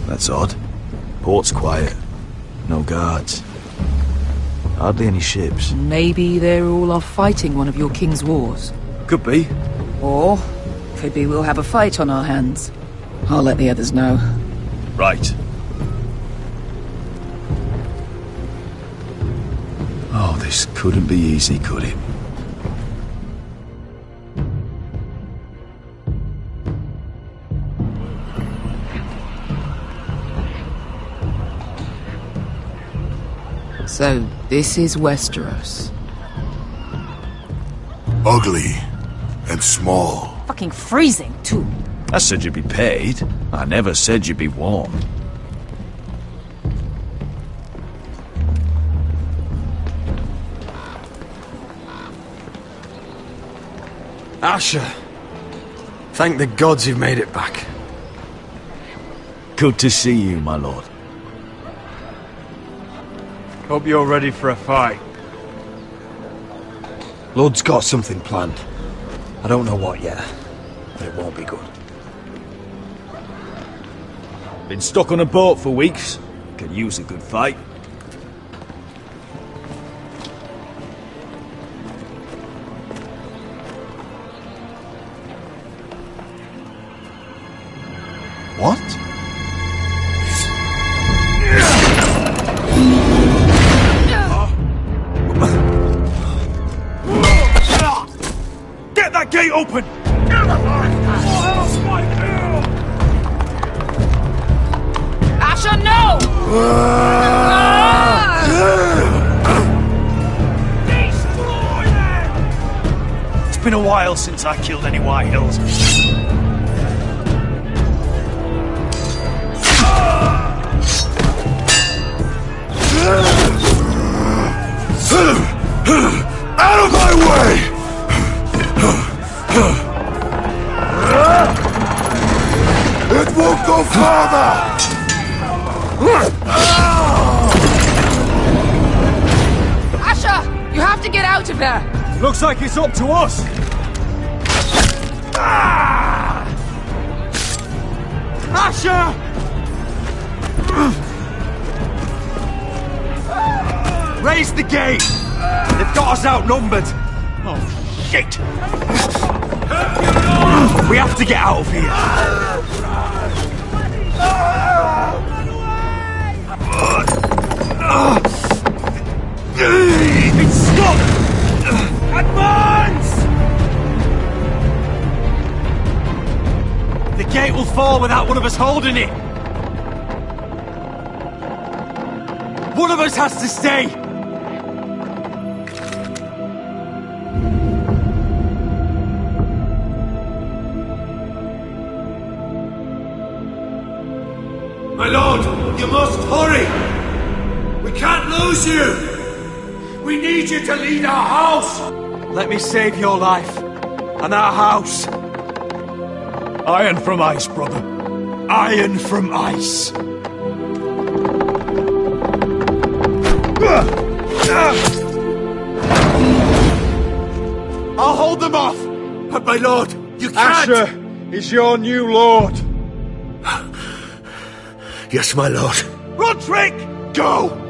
That's odd. Port's quiet. No guards. Hardly any ships. Maybe they're all off fighting one of your king's wars. Could be. Or, could be we'll have a fight on our hands. I'll let the others know. Right. Oh, this couldn't be easy, could it? So, this is Westeros. Ugly and small. Fucking freezing, too. I said you'd be paid. I never said you'd be warm. Asher, thank the gods you've made it back. Good to see you, my lord. Hope you're ready for a fight. Lord's got something planned. I don't know what yet, but it won't be good. Been stuck on a boat for weeks. Could use a good fight. What? Get that gate open! Asher, no! It's been a while since I killed any White Hills. Out of my way! It won't go Go further! Asher, you have to get out of there. Looks like it's up to us. Asher! Raise the gate! They've got us outnumbered! Oh, shit! We have to get out of here! It's stuck! Advance! The gate will fall without one of us holding it! One of us has to stay! My lord, you must hurry! We can't lose you! We need you to lead our house! Let me save your life, and our house. Iron from ice, brother. Iron from ice. I'll hold them off! But my lord, you can't! Asher is your new lord. Yes, my lord. Roderick! Go!